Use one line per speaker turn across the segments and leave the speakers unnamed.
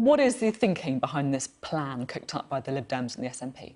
What is the thinking behind this plan cooked up by the Lib Dems and the SNP?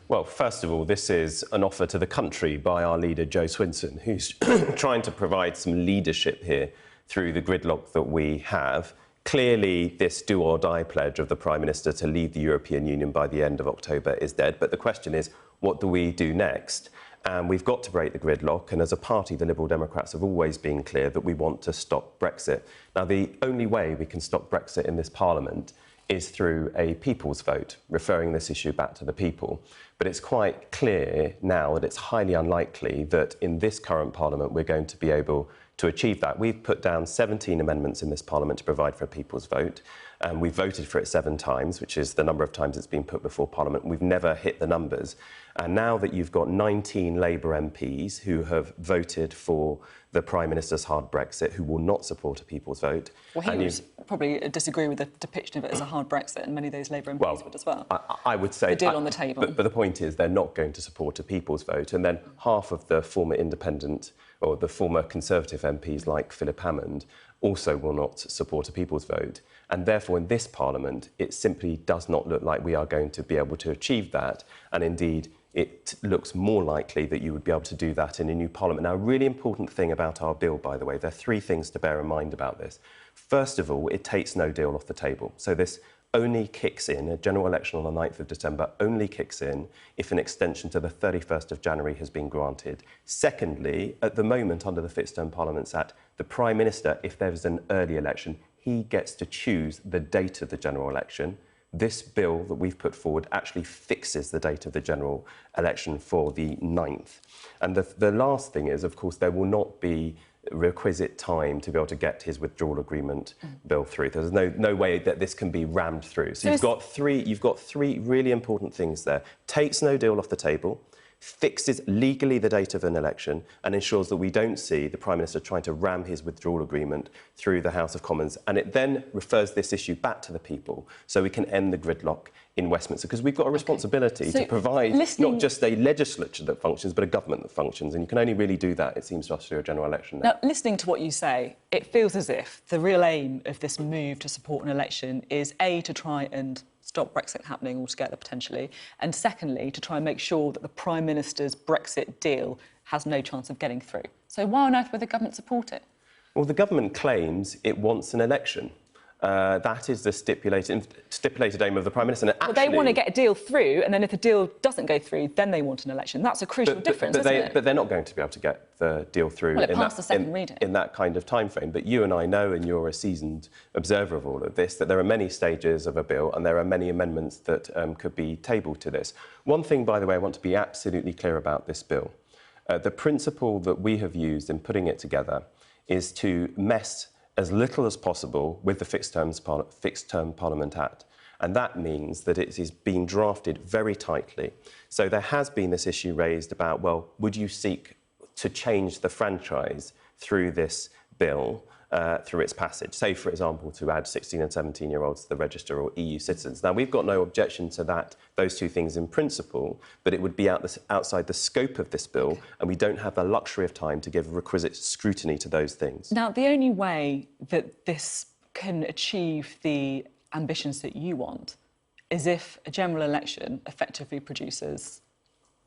Well, first of all, this is an offer to the country by our leader, Jo Swinson, who's trying to provide some leadership here through the gridlock that we have. Clearly, this do-or-die pledge of the Prime Minister to leave the European Union by the end of October is dead. But the question is, what do we do next? And we've got to break the gridlock. And as a party, the Liberal Democrats have always been clear that we want to stop Brexit. Now, the only way we can stop Brexit in this Parliament is through a people's vote, referring this issue back to the people. But it's quite clear now that it's highly unlikely that in this current Parliament we're going to be able to achieve that. We've put down 17 amendments in this Parliament to provide for a people's vote, and we've voted for it 7 times, which is the number of times it's been put before Parliament. We've never hit the numbers. And now that you've got 19 Labour MPs who have voted for the Prime Minister's hard Brexit, who will not support a people's vote...
Well, he would probably disagree with the depiction of it as a hard Brexit, and many of those Labour MPs would as well.
I would say...
The deal on the table.
But the point is they're not going to support a people's vote, and then half of the former independent or the former Conservative MPs, like Philip Hammond, also will not support a people's vote. And therefore, in this Parliament, it simply does not look like we are going to be able to achieve that. And indeed, it looks more likely that you would be able to do that in a new Parliament. Now, a really important thing about our bill, by the way, there are 3 things to bear in mind about this. First of all, it takes no deal off the table. So this only kicks in, a general election on the 9th of December only kicks in if an extension to the 31st of January has been granted. Secondly, at the moment, under the Fixed Term Parliaments Act, the Prime Minister, if there is an early election, he gets to choose the date of the general election. This bill that we've put forward actually fixes the date of the general election for the 9th. And the last thing is, of course, there will not be requisite time to be able to get his withdrawal agreement bill through. There's no way that this can be rammed through. So you've got three really important things there. Takes no deal off the table, fixes legally the date of an election, and ensures that we don't see the Prime Minister trying to ram his withdrawal agreement through the House of Commons. And it then refers this issue back to the people so we can end the gridlock in Westminster, because we've got a responsibility to provide not just a legislature that functions, but a government that functions. And you can only really do that, it seems to us, through a general election.
Now, listening to what you say, it feels as if the real aim of this move to support an election is, A, to try and stop Brexit happening altogether, potentially, and secondly, to try and make sure that the Prime Minister's Brexit deal has no chance of getting through. So why on earth would the government support it?
Well, the government claims it wants an election. That is the stipulated aim of the Prime Minister.
Well, they want to get a deal through, and then if the deal doesn't go through, then they want an election. That's a crucial difference, isn't it?
But they're not going to be able to get the deal through
in
that kind of time frame. But you and I know, and you're a seasoned observer of all of this, that there are many stages of a bill and there are many amendments that could be tabled to this. One thing, by the way, I want to be absolutely clear about this bill. The principle that we have used in putting it together is to mess as little as possible with the Fixed Term Parliament Act. And that means that it is being drafted very tightly. So there has been this issue raised about, well, would you seek to change the franchise through this bill, through its passage? Say, for example, to add 16 and 17-year-olds to the register or EU citizens. Now, we've got no objection to those 2 things in principle, but it would be outside the scope of this bill, and we don't have the luxury of time to give requisite scrutiny to those things.
Now, the only way that this can achieve the ambitions that you want is if a general election effectively produces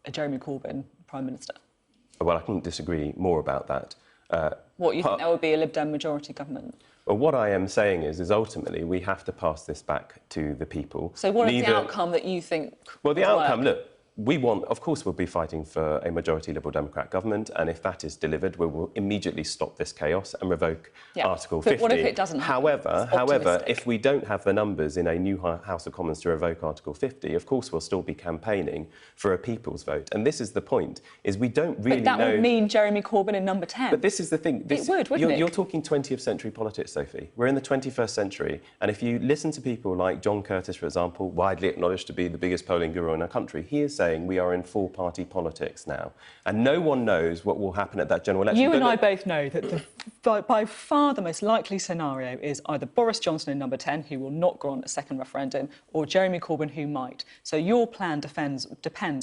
a Jeremy Corbyn Prime Minister.
Well, I couldn't disagree more about that.
What, you think there would be a Lib Dem majority government?
Well, what I am saying is ultimately we have to pass this back to the people.
So what is the outcome that you think
Well, the outcome, look, we want, of course, we'll be fighting for a majority Liberal Democrat government, and if that is delivered, we will immediately stop this chaos and revoke Article 50.
But what if it doesn't happen?
However, if we don't have the numbers in a new House of Commons to revoke Article 50, of course, we'll still be campaigning for a people's vote. And this is the point, is we don't really know...
But that would mean Jeremy Corbyn in number 10.
But this is the thing.
It would, wouldn't it?
You're talking 20th century politics, Sophie. We're in the 21st century, and if you listen to people like John Curtis, for example, widely acknowledged to be the biggest polling guru in our country, he is saying saying we are in full-party politics now. And no one knows what will happen at that general election.
You and I both know that by far the most likely scenario is either Boris Johnson in number 10, who will not grant a second referendum, or Jeremy Corbyn, who might. So your plan depends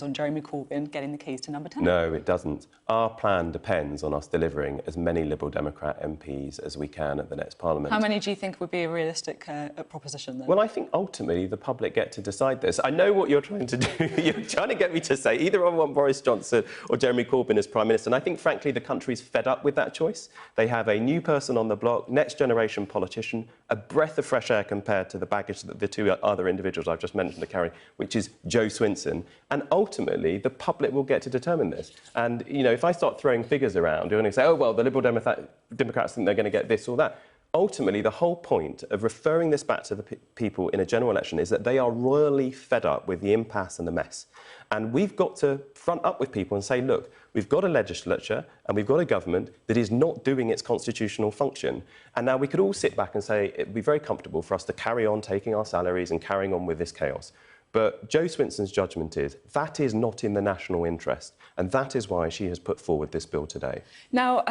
on Jeremy Corbyn getting the keys to number 10.
No, it doesn't. Our plan depends on us delivering as many Liberal Democrat MPs as we can at the next Parliament.
How many do you think would be a realistic proposition then?
Well, I think ultimately the public get to decide this. I know what you're trying to do. You're trying to get me to say either I want Boris Johnson or Jeremy Corbyn as Prime Minister. And I think, frankly, the country's fed up with that choice. They have a new person on the block, next-generation politician, a breath of fresh air compared to the baggage that the two other individuals I've just mentioned are carrying, which is Jo Swinson. And ultimately, the public will get to determine this. And, you know, if I start throwing figures around, you're going to say, oh, well, the Liberal Democrats think they're going to get this or that. Ultimately, the whole point of referring this back to the people in a general election is that they are royally fed up with the impasse and the mess. And we've got to front up with people and say, look, we've got a legislature and we've got a government that is not doing its constitutional function. And now we could all sit back and say it'd be very comfortable for us to carry on taking our salaries and carrying on with this chaos. But Jo Swinson's judgment is that is not in the national interest. And that is why she has put forward this bill today.
Now,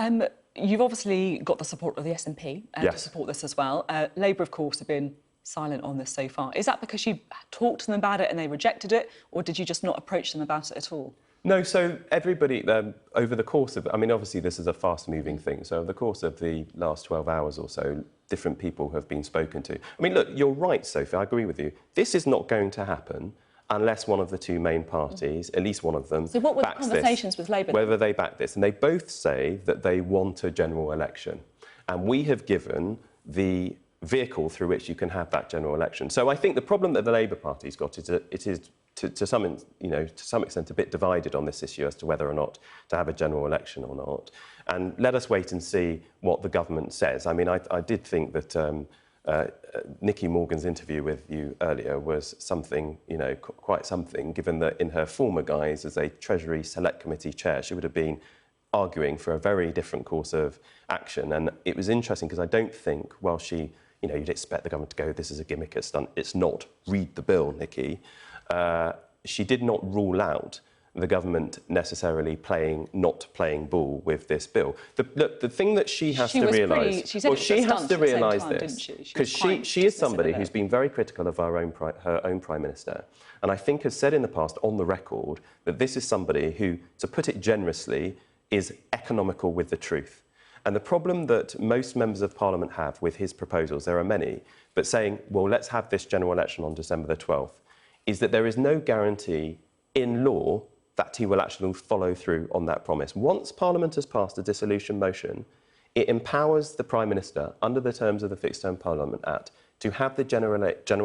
you've obviously got the support of the SNP to support this as well. Labour, of course, have been silent on this so far. Is that because you talked to them about it and they rejected it, or did you just not approach them about it at all?
No, so everybody, over the course of... I mean, obviously, this is a fast-moving thing. So over the course of the last 12 hours or so, different people have been spoken to. I mean, look, you're right, Sophie, I agree with you. This is not going to happen unless one of the two main parties, at least one of them,
so what were the conversations with Labour?
Whether they back this. And they both say that they want a general election. And we have given the vehicle through which you can have that general election. So I think the problem that the Labour Party's got is that it is to some extent a bit divided on this issue as to whether or not to have a general election or not. And let us wait and see what the government says. I mean, I did think that Nicky Morgan's interview with you earlier was something, you know, quite something, given that in her former guise as a Treasury Select Committee chair, she would have been arguing for a very different course of action. And it was interesting because I don't think, while she, you know, you'd expect the government to go, this is a gimmick, it's not, read the bill, Nicky. She did not rule out the government necessarily not playing ball with this bill. The thing that she has to realise... She has to realise this, because she is somebody who's been very critical of her own Prime Minister, and I think has said in the past, on the record, that this is somebody who, to put it generously, is economical with the truth. And the problem that most members of Parliament have with his proposals, there are many, but saying, well, let's have this general election on December the 12th, is that there is no guarantee in law that he will actually follow through on that promise. Once Parliament has passed a dissolution motion, it empowers the Prime Minister, under the terms of the Fixed Term Parliament Act, to have the general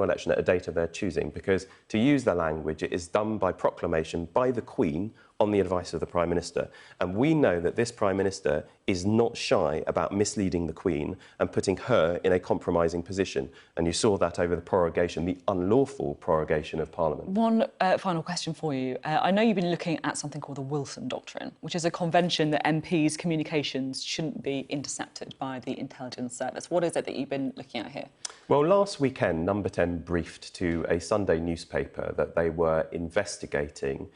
election at a date of their choosing, because, to use their language, it is done by proclamation by the Queen on the advice of the Prime Minister. And we know that this Prime Minister is not shy about misleading the Queen and putting her in a compromising position. And you saw that over the prorogation, the unlawful prorogation of Parliament. One
final question for you. I know you've been looking at something called the Wilson Doctrine, which is a convention that MPs' communications shouldn't be intercepted by the intelligence service. What is it that you've been looking at here?
Well, last weekend, Number 10 briefed to a Sunday newspaper that they were investigating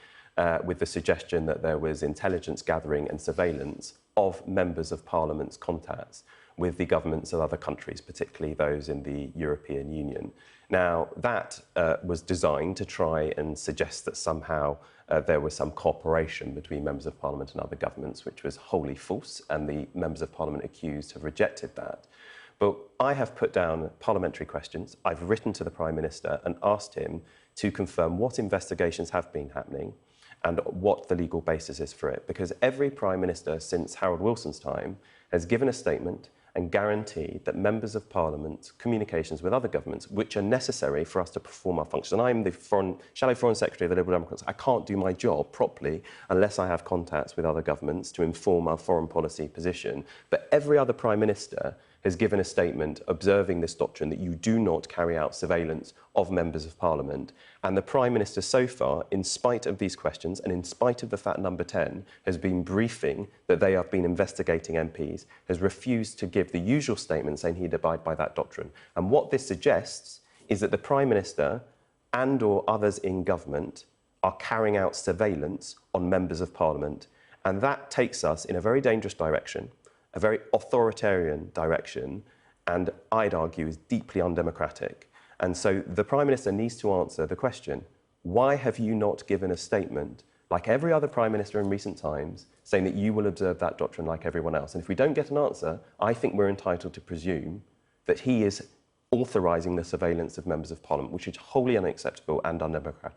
with the suggestion that there was intelligence gathering and surveillance of members of Parliament's contacts with the governments of other countries, particularly those in the European Union. Now, that was designed to try and suggest that somehow there was some cooperation between members of Parliament and other governments, which was wholly false, and the members of Parliament accused have rejected that. But I have put down parliamentary questions. I've written to the Prime Minister and asked him to confirm what investigations have been happening and what the legal basis is for it. Because every Prime Minister since Harold Wilson's time has given a statement and guaranteed that members of Parliament's communications with other governments, which are necessary for us to perform our function. I'm the Shadow Foreign Secretary of the Liberal Democrats. I can't do my job properly unless I have contacts with other governments to inform our foreign policy position. But every other Prime Minister has given a statement observing this doctrine that you do not carry out surveillance of members of Parliament. And the Prime Minister so far, in spite of these questions and in spite of the fact Number 10 has been briefing that they have been investigating MPs, has refused to give the usual statement saying he'd abide by that doctrine. And what this suggests is that the Prime Minister and or others in government are carrying out surveillance on members of Parliament. And that takes us in a very dangerous direction, a very authoritarian direction, and I'd argue is deeply undemocratic. And so the Prime Minister needs to answer the question, why have you not given a statement, like every other Prime Minister in recent times, saying that you will observe that doctrine like everyone else? And if we don't get an answer, I think we're entitled to presume that he is authorising the surveillance of members of Parliament, which is wholly unacceptable and undemocratic.